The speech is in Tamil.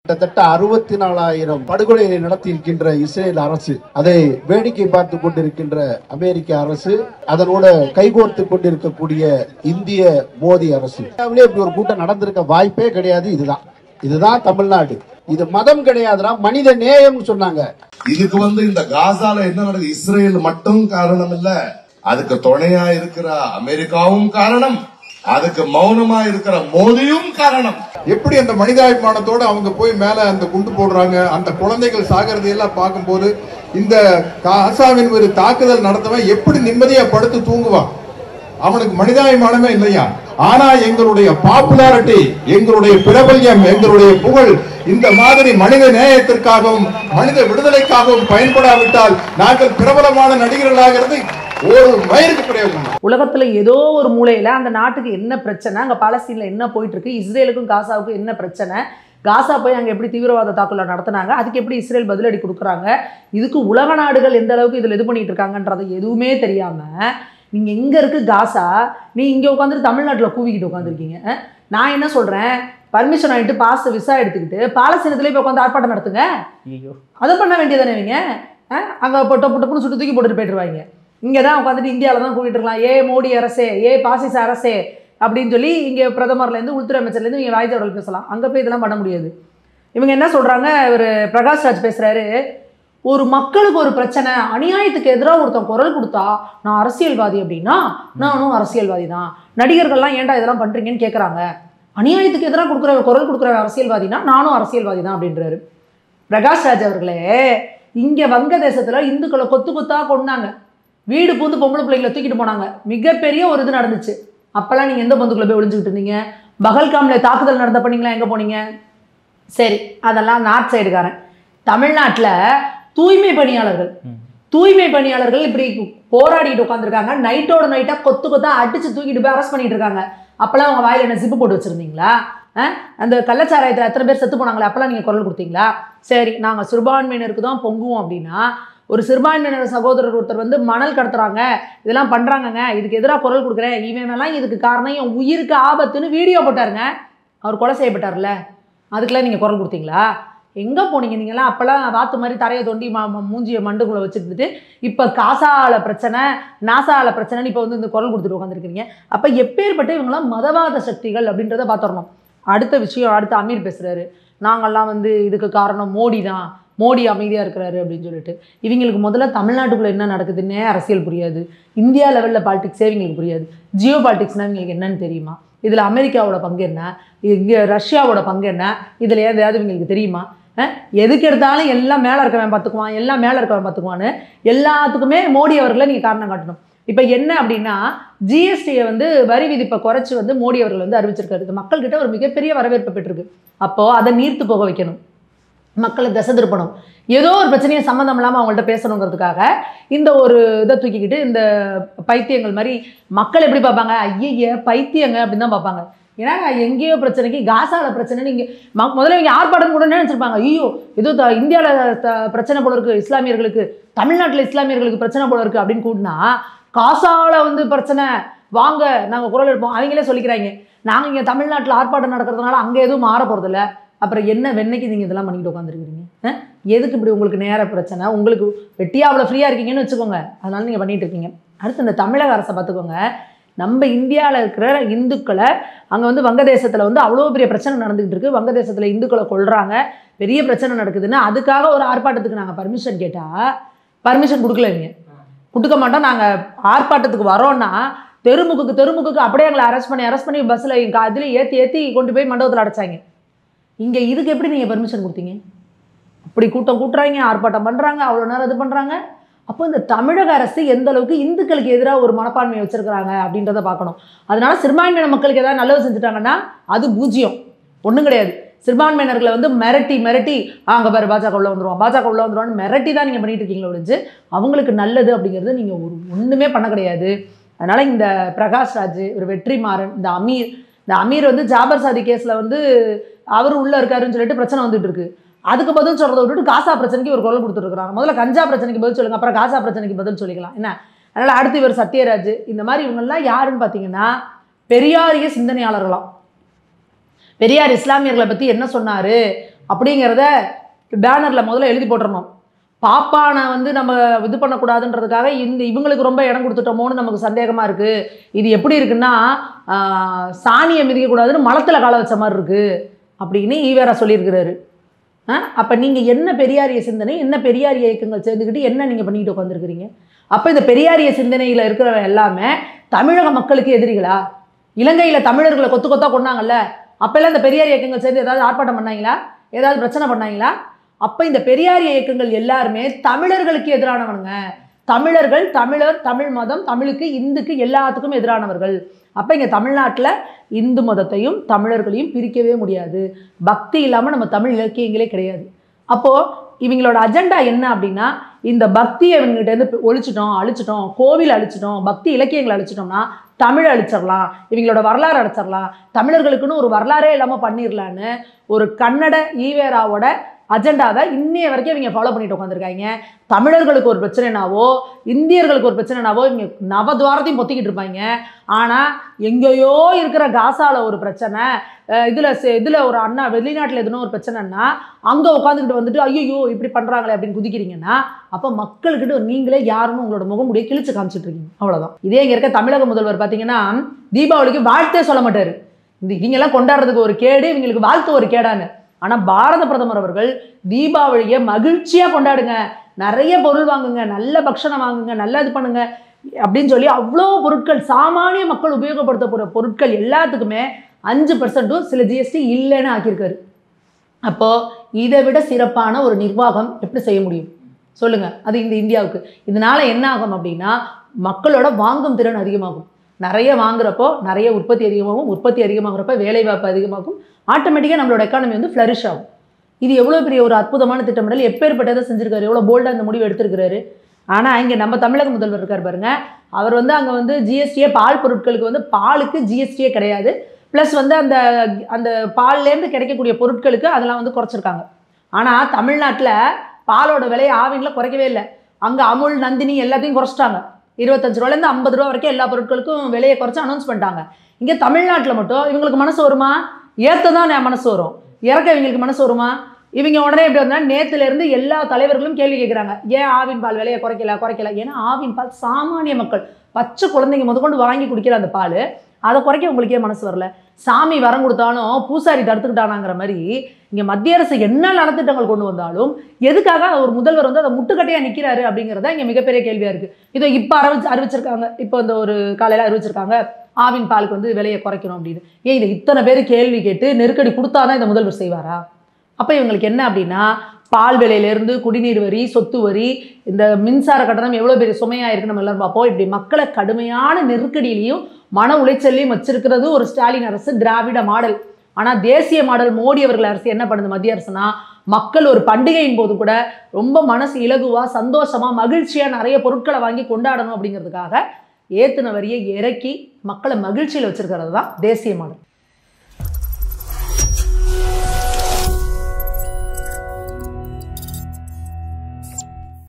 கிட்டத்தட்ட 64,000 படுகொலைகளை நடத்தியிருக்கின்ற இஸ்ரேல் அரசு, அதை வேடிக்கை பார்த்து கொண்டிருக்கின்ற அமெரிக்க அரசு, அதனோட கைகோர்த்து கொண்டிருக்கக்கூடிய இந்திய மோடி அரசு, இப்படி ஒரு கூட்டம் நடந்திருக்க வாய்ப்பே கிடையாது. இதுதான் தமிழ்நாடு. இது மதம் கிடையாதுடா, மனித நேயம் சொன்னாங்க. இதுக்கு இந்த காசால என்ன நடக்குது, இஸ்ரேல் மட்டும் காரணம் இல்ல, அதுக்கு துணையா இருக்கிற அமெரிக்காவும் காரணம், அதுக்கு மௌனமா இருக்கிற மோடியும் காரணம். எப்படி அந்த மனிதாபிமானத்தோட அவங்க போய் மேல அந்த குண்டு போடுறாங்க, அந்த குழந்தைகள் சாகிறதையெல்லாம் பார்க்கும்போது இந்த காசாவின் ஒரு தாக்குதல் நடத்தவன் எப்படி நிம்மதியா படுத்து தூங்குவான்? அவனுக்கு மனிதாபிமானமே இல்லையா? ஆனா எங்களுடைய பாப்புலாரிட்டி, எங்களுடைய பிரபல்யம், எங்களுடைய புகழ் இந்த மாதிரி மனித நேயத்திற்காகவும் மனித விடுதலைக்காகவும் பயன்படாவிட்டால் நாங்கள் பிரபலமான நடிகர்களாகிறது ஒரு மயிருக்கு பிரயோஜனம். உலகத்துல ஏதோ ஒரு மூலையில அந்த நாட்டுக்கு என்ன பிரச்சனை, அங்க பாலஸ்தீன்ல என்ன போயிட்டு இருக்கு, இஸ்ரேலுக்கும் காசாவுக்கும் என்ன பிரச்சனை, காசா போய் அங்கே எப்படி தீவிரவாத தாக்குதல் நடத்தினாங்க, அதுக்கு எப்படி இஸ்ரேல் பதிலடி கொடுக்குறாங்க, இதுக்கு உலக நாடுகள் எந்த அளவுக்கு இதில் இது பண்ணிட்டு இருக்காங்கன்றது எதுவுமே தெரியாமல் நீங்கள் எங்கே இருக்குது காசா, நீ இங்கே உட்காந்துட்டு தமிழ்நாட்டில் கூவிக்கிட்டு உட்காந்துருக்கீங்க. நான் என்ன சொல்கிறேன், பர்மிஷன் ஆகிட்டு பாஸ் விசா எடுத்துக்கிட்டு பாலஸ்தீனத்துலேயே போய் உட்காந்து ஆர்ப்பாட்டம் நடத்துங்க. ஐயோ, அதை பண்ண வேண்டியதானே இவங்க? அங்கே இப்போ டொப்பு டொப்புன்னு சுட்டு தூக்கி போட்டுட்டு போயிட்டுருவாங்க. இங்கே தான் உட்காந்துட்டு இந்தியாவில் தான் கூவிட்டு இருக்கலாம், ஏ மோடி அரசே, ஏ பாசிச அரசே அப்படின்னு சொல்லி இங்கே பிரதமர்லேருந்து உள்துறை அமைச்சர்லேருந்து நீங்கள் வாய் தகவல் பேசலாம். அங்கே போய் இதெல்லாம் பண்ண முடியாது. இவங்க என்ன சொல்கிறாங்க, இவர் பிரகாஷ் ராஜ் பேசுகிறாரு, ஒரு மக்களுக்கு ஒரு பிரச்சனை, அநியாயத்துக்கு எதிராக ஒருத்தன் குரல் கொடுத்தா நான் அரசியல்வாதி அப்படின்னா நானும் அரசியல்வாதி தான், நடிகர்கள்லாம் ஏன்டா இதெல்லாம் பண்ணுறீங்கன்னு கேட்குறாங்க, அநியாயத்துக்கு எதிராக குரல் கொடுக்குற அரசியல்வாதினா நானும் அரசியல்வாதி தான் அப்படின்றாரு பிரகாஷ் ராஜ் அவர்களே. இங்கே வங்கதேசத்தில் இந்துக்களை கொத்து கொத்தாக கொண்டாங்க, வீடு பூந்து பொம்பளை பிள்ளைங்களை தூக்கிட்டு போனாங்க, மிகப்பெரிய ஒரு இது நடந்துச்சு. அப்போல்லாம் நீங்கள் எந்த பந்துக்குள்ளே போய் ஒளிஞ்சுக்கிட்டு இருந்தீங்க? பகல்காமில் தாக்குதல் நடந்த பண்ணீங்களா, எங்கே போனீங்க? சரி, அதெல்லாம் நார்த் சைடுக்காரன். தமிழ்நாட்டில் தூய்மை பணியாளர்கள் இப்படி போராடிட்டு உட்காந்துருக்காங்க, நைட்டோட நைட்டாக கொத்து கொத்தா அடிச்சு தூக்கிட்டு போய் அரெஸ்ட் பண்ணிட்டு இருக்காங்க. அப்போல்லாம் அவங்க வாயில் என்ன ஜிப்பு போட்டு வச்சுருந்தீங்களா? அந்த கள்ளச்சாராயத்தில் எத்தனை பேர் செத்து போனாங்களே, அப்போல்லாம் நீங்கள் குரல் கொடுத்தீங்களா? சரி, நாங்கள் சிறுபான்மையினருக்கு தான் பொங்குவோம் அப்படின்னா, ஒரு சிறுபான்மையினர் சகோதரர் ஒருத்தர் மணல் கடத்துறாங்க, இதெல்லாம் பண்ணுறாங்கங்க, இதுக்கு எதிராக குரல் கொடுக்குறேன், இவனெல்லாம் இதுக்கு காரணம் என் உயிருக்கு ஆபத்துன்னு வீடியோ போட்டாருங்க, அவர் கொலை செய்யப்பட்டார்ல, அதுக்கெல்லாம் நீங்கள் குரல் கொடுத்தீங்களா? எங்கே போனீங்க நீங்களாம்? அப்போல்லாம் வாத்து மாதிரி தரையை தோண்டி மூஞ்சியை மண்டுக்குள்ளே வச்சுக்கிட்டு இப்போ காசால பிரச்சனை, நாசால பிரச்சனைன்னு இப்போ இந்த குரல் கொடுத்துட்டு உட்காந்துருக்கீங்க. அப்போ எப்பேற்பட்ட இவங்களாம் மதவாத சக்திகள் அப்படின்றத பார்த்துடணும். அடுத்த விஷயம், அடுத்த அமீர் பேசுகிறாரு, நாங்கள்லாம் இதுக்கு காரணம் மோடி தான், மோடி அமைதியாக இருக்கிறாரு அப்படின்னு சொல்லிட்டு. இவங்களுக்கு முதல்ல தமிழ்நாட்டுக்குள்ளே என்ன நடக்குதுன்னே அரசியல் புரியாது, இந்தியா லெவலில் பாலிடிக்ஸே இவங்களுக்கு புரியாது, ஜியோ பாலிடிக்ஸ்னால் இவங்களுக்கு என்னன்னு தெரியுமா, இதில் அமெரிக்காவோட பங்கு என்ன, இங்கே ரஷ்யாவோட பங்கு என்ன, இதில் ஏதாவது இவங்களுக்கு தெரியுமா? எதுக்கு எடுத்தாலும் எல்லாம் மேலே இருக்கவன் பார்த்துக்குவான், எல்லாம் மேலே இருக்கவன் பார்த்துக்குவான்னு எல்லாத்துக்குமே மோடி அவர்களை நீங்கள் காரணம் காட்டணும். இப்போ என்ன அப்படின்னா, ஜிஎஸ்டியை வரி விதிப்பை குறைச்சி மோடி அவர்கள் அறிவிச்சிருக்காரு. இது மக்கள்கிட்ட ஒரு மிகப்பெரிய வரவேற்பு பெற்றிருக்கு. அப்போது அதை நீர்த்து போக வைக்கணும், மக்களை திசை திருப்பணும், ஏதோ ஒரு பிரச்சனையை சம்மந்தம் இல்லாமல் அவங்கள்ட்ட பேசணுங்கிறதுக்காக இந்த ஒரு இதை தூக்கிக்கிட்டு இந்த பைத்தியங்கள் மாதிரி மக்கள் எப்படி பார்ப்பாங்க, ஐய பைத்தியங்க அப்படின்னு தான் பார்ப்பாங்க. ஏன்னா எங்கேயோ பிரச்சனைக்கு, காசால பிரச்சனை, நீங்கள் முதல்ல இவங்க ஆர்ப்பாட்டம் கூட நினச்சிருப்பாங்க, ஐயோ ஏதோ இந்தியாவில் பிரச்சனை போல இருக்குது, இஸ்லாமியர்களுக்கு தமிழ்நாட்டில் இஸ்லாமியர்களுக்கு பிரச்சனை போல இருக்குது அப்படின்னு கூட்டினா, காசால பிரச்சனை வாங்க நாங்கள் குரல் எடுப்போம். அவங்களே சொல்லிக்கிறாங்க, நாங்கள் இங்கே தமிழ்நாட்டில் ஆர்ப்பாட்டம் நடக்கிறதுனால அங்கே எதுவும் மாற போகிறதில்ல, அப்புறம் என்ன வெண்ணைக்கு நீங்கள் இதெல்லாம் பண்ணிக்கிட்டு உட்காந்துருக்கிறீங்க? எதுக்கு இப்படி உங்களுக்கு நேர பிரச்சனை? உங்களுக்கு வெட்டியாக அவ்வளோ ஃப்ரீயாக இருக்கீங்கன்னு வச்சுக்கோங்க, அதனால நீங்கள் பண்ணிகிட்டு இருக்கீங்க. அடுத்து இந்த தமிழக அரசை பார்த்துக்கோங்க, நம்ம இந்தியாவில் இருக்கிற இந்துக்களை அங்கே வங்கதேசத்தில் அவ்வளோ பெரிய பிரச்சனை நடந்துகிட்டு இருக்குது, வங்கதேசத்தில் இந்துக்களை கொள்கிறாங்க, பெரிய பிரச்சனை நடக்குதுன்னு அதுக்காக ஒரு ஆர்ப்பாட்டத்துக்கு நாங்கள் பர்மிஷன் கேட்டால் பர்மிஷன் கொடுக்கல, இவங்க கொடுக்க மாட்டோம், நாங்கள் ஆர்ப்பாட்டத்துக்கு வரோன்னா தெருமுக்குக்கு அப்படியே எங்களை அரெஸ்ட் பண்ணி பஸ்ஸில் அதில் ஏற்றி கொண்டு போய் மண்டபத்தில் அடைச்சாங்க. இங்கே இதுக்கு எப்படி நீங்கள் பர்மிஷன் கொடுத்தீங்க? அப்படி கூட்டம் கூட்டுறாங்க, ஆர்ப்பாட்டம் பண்ணுறாங்க, அவ்வளோ நேரம் இது பண்ணுறாங்க. அப்போ இந்த தமிழக அரசு எந்த அளவுக்கு இந்துக்களுக்கு எதிராக ஒரு மனப்பான்மையை வச்சுருக்கிறாங்க அப்படின்றத பார்க்கணும். அதனால சிறுபான்மையின மக்களுக்கு ஏதாவது நல்லது செஞ்சுட்டாங்கன்னா அது பூஜ்ஜியம், ஒன்றும் கிடையாது. சிறுபான்மையினர்களை மிரட்டி அங்கே பாரு பாஜக உள்ள வந்துருவான்னு மிரட்டி தான் நீங்கள் பண்ணிட்டு இருக்கீங்களோ ஒழிஞ்சு அவங்களுக்கு நல்லது அப்படிங்கிறது நீங்கள் ஒன்றுமே பண்ண கிடையாது. அதனால் இந்த பிரகாஷ் ராஜ், ஒரு வெற்றிமாறன், இந்த அமீர் ஜாபர் சாதி கேஸில் அவர் உள்ளே இருக்காருன்னு சொல்லிட்டு பிரச்சனை வந்துட்டு இருக்கு. அதுக்கு பதில் சொல்கிறத விட்டுட்டு காசா பிரச்சனைக்கு ஒரு குரல் கொடுத்துருக்குறாங்க. முதல்ல கஞ்சா பிரச்சனைக்கு பதில் சொல்லுங்கள், அப்புறம் காசா பிரச்சனைக்கு பதில் சொல்லிக்கலாம் என்ன. அதனால் அடுத்து இவர் சத்யராஜ், இந்த மாதிரி இவங்கெல்லாம் யாருன்னு பார்த்தீங்கன்னா பெரியாரிய சிந்தனையாளர்களாம். பெரியார் இஸ்லாமியர்களை பற்றி என்ன சொன்னார், அப்படிங்கிறத பேனரில் முதல்ல எழுதி போட்டுறணும். பாப்பானை வந்து நம்ம இது பண்ணக்கூடாதுன்றதுக்காக இவங்களுக்கு ரொம்ப இடம் கொடுத்துட்டோமோன்னு நமக்கு சந்தேகமாக இருக்குது. இது எப்படி இருக்குன்னா சாணியை மிதிக்கக்கூடாதுன்னு மலத்தில் கால வச்ச மாதிரி இருக்குது அப்படின்னு ஈவேரா சொல்லியிருக்கிறாரு. அப்போ நீங்கள் என்ன பெரியாரிய சிந்தனை, என்ன பெரியாரிய இயக்கங்கள் சேர்ந்துக்கிட்டு என்ன நீங்கள் பண்ணிக்கிட்டு உட்காந்துருக்கிறீங்க? அப்போ இந்த பெரியாரிய சிந்தனையில் இருக்கிறவங்க எல்லாமே தமிழக மக்களுக்கு எதிரிகளா? இலங்கையில் தமிழர்களை கொத்து கொத்தா கொண்டாங்கல்ல, அப்போல்லாம் இந்த பெரியார் இயக்கங்கள் சேர்ந்து ஏதாவது ஆர்ப்பாட்டம் பண்ணாங்களா? ஏதாவது பிரச்சனை பண்ணாங்களா? அப்போ இந்த பெரியார் இயக்கங்கள் எல்லாருமே தமிழர்களுக்கு எதிரானவனுங்க. தமிழர்கள், தமிழ் மதம், தமிழுக்கு, இந்துக்கு, எல்லாத்துக்கும் எதிரானவர்கள். அப்போ இங்கே தமிழ்நாட்டில் இந்து மதத்தையும் தமிழர்களையும் பிரிக்கவே முடியாது. பக்தி இல்லாமல் நம்ம தமிழ் இலக்கியங்களே கிடையாது. அப்போது இவங்களோட அஜெண்டா என்ன அப்படின்னா, இந்த பக்தியை இவங்ககிட்டேருந்து அழிச்சிட்டோம், கோவில் அழிச்சிட்டோம், பக்தி இலக்கியங்களை அழிச்சிட்டோம்னா தமிழ் அழிச்சிடலாம், இவங்களோட வரலாறு அழிச்சிடலாம், தமிழர்களுக்குன்னு ஒரு வரலாறே இல்லாமல் பண்ணிடலான்னு ஒரு கன்னட ஈவேராவோட அஜெண்டாவை இன்னைய வரைக்கும் இவங்க ஃபாலோ பண்ணிட்டு உட்காந்துருக்காங்க. தமிழர்களுக்கு ஒரு பிரச்சனைனாவோ இந்தியர்களுக்கு ஒரு பிரச்சனைனாவோ இவங்க நவத்வாரத்தையும் பொத்திக்கிட்டு இருப்பாங்க. ஆனால் எங்கேயோ இருக்கிற காசாவில் ஒரு பிரச்சனை, இதில் ஒரு அண்ணா வெளிநாட்டில் எதுனா ஒரு பிரச்சனைன்னா அங்கே உட்காந்துக்கிட்டு வந்துட்டு ஐயோ இப்படி பண்ணுறாங்களே அப்படின்னு குதிக்கிறீங்கன்னா அப்போ மக்கள்கிட்ட நீங்களே யாருன்னு உங்களோட முகமுடியை கிழிச்சு காமிச்சிட்டு இருக்கீங்க. அவ்வளோதான். இதே இங்கே இருக்க தமிழக முதல்வர் பார்த்தீங்கன்னா தீபாவளிக்கு வாழ்த்தே சொல்ல மாட்டார். இவங்கெல்லாம் கொண்டாடுறதுக்கு ஒரு கேடு, இவங்களுக்கு வாழ்த்து ஒரு கேடான்னு. ஆனால் பாரத பிரதமர் அவர்கள் தீபாவளியை மகிழ்ச்சியாக கொண்டாடுங்க, நிறைய பொருள் வாங்குங்க, நல்ல பக்ஷணம் வாங்குங்க, நல்லா இது பண்ணுங்க அப்படின்னு சொல்லி அவ்வளோ பொருட்கள், சாமானிய மக்கள் உபயோகப்படுத்த போகிற பொருட்கள் எல்லாத்துக்குமே 5% சில ஜிஎஸ்டி இல்லைன்னு ஆக்கியிருக்காரு. அப்போது இதை விட சிறப்பான ஒரு நிர்வாகம் எப்படி செய்ய முடியும் சொல்லுங்கள்? அது இந்த இந்தியாவுக்கு. இதனால் என்ன ஆகும் அப்படின்னா மக்களோட வாங்கும் திறன் அதிகமாகும். நிறைய வாங்குறப்போ நிறைய உற்பத்தி அதிகமாகும், உற்பத்தி அதிகமாகிறப்ப வேலைவாய்ப்பு அதிகமாகும், ஆட்டோமேட்டிக்காக நம்மளோட எக்கானமி வந்து ஃப்ளரிஷ் ஆகும். இது எவ்வளோ பெரிய ஒரு அற்புதமான திட்டமிடல், எப்பேற்பட்டதை செஞ்சுருக்காரு, எவ்வளோ போல்டாக இந்த முடிவு எடுத்திருக்கிறாரு. ஆனால் இங்கே நம்ம தமிழக முதல்வர் இருக்கார் பாருங்க, அவர் வந்து அங்கே வந்து ஜிஎஸ்டியே பால் பொருட்களுக்கு வந்து பாலுக்கு ஜிஎஸ்டியே கிடையாது, ப்ளஸ் வந்து அந்த அந்த பால்லேருந்து கிடைக்கக்கூடிய பொருட்களுக்கு அதெல்லாம் வந்து குறைச்சிருக்காங்க. ஆனால் தமிழ்நாட்டில் பாலோட விலையை ஆவினில் குறைக்கவே இல்லை. அங்கே அமுல், நந்தினி எல்லாத்தையும் குறைச்சிட்டாங்க. 25 ரூபாலேருந்து 50 ரூபா வரைக்கும் எல்லா பொருட்களுக்கும் விலையை குறைச்சி அனௌன்ஸ் பண்ணிட்டாங்க. இங்கே தமிழ்நாட்டில் மட்டும் இவங்களுக்கு மனசு வருமா? ஏற்ற தான் மனசு வரும், இறக்க இவங்களுக்கு மனசு வருமா? இவங்க உடனே எப்படி வந்தால் நேற்றுலேருந்து எல்லா தலைவர்களும் கேள்வி கேட்குறாங்க, ஏன் ஆவின் பால் விலையை குறைக்கல? ஏன்னா ஆவின் பால் சாமானிய மக்கள், பச்சை குழந்தைங்க முதற்கொண்டு வாங்கி குடிக்கிற அந்த பால், அதை குறைக்க உங்களுக்கே மனசு வரல. சாமி வரம் கொடுத்தாலும் பூசாரி தடுத்துக்கிட்டானாங்கிற மாதிரி இங்கே மத்திய அரசு என்ன நலத்திட்டங்கள் கொண்டு வந்தாலும் எதுக்காக ஒரு முதல்வர் வந்து அதை முட்டுக்கட்டையாக நிற்கிறாரு அப்படிங்கிறத இங்கே மிகப்பெரிய கேள்வியாக இருக்குது. இதோ இப்போ அறிவிச்சிருக்காங்க, இப்போ இந்த ஒரு காலையில் அறிவிச்சிருக்காங்க ஆவின் பாலுக்கு வந்து விலையை குறைக்கணும் அப்படின்னு. ஏன் இதை இத்தனை பேர் கேள்வி கேட்டு நெருக்கடி கொடுத்தாதான் இந்த முதல்வர் செய்வாரா? அப்போ இவங்களுக்கு என்ன அப்படின்னா பால் விலையிலேருந்து குடிநீர் வரி, சொத்து வரி, இந்த மின்சார கட்டணம் எவ்வளோ பெரிய சுமையாக இருக்குன்னு நம்ம எல்லாரும் பார்ப்போம். இப்படி மக்களை கடுமையான நெருக்கடியிலையும் மன உளைச்சல்லையும் வச்சிருக்கிறது ஒரு ஸ்டாலின் அரசு, திராவிட மாடல். ஆனால் தேசிய மாடல் மோடி அவர்கள் அரசு என்ன பண்ணுது மத்திய அரசுனா, மக்கள் ஒரு பண்டிகையின் போது கூட ரொம்ப மனசு இலகுவாக, சந்தோஷமாக, மகிழ்ச்சியாக நிறைய பொருட்களை வாங்கி கொண்டாடணும் அப்படிங்கிறதுக்காக ஏத்துன வரியை இறக்கி மக்களை மகிழ்ச்சியில் வச்சிருக்கிறது தான் தேசிய மாடல்.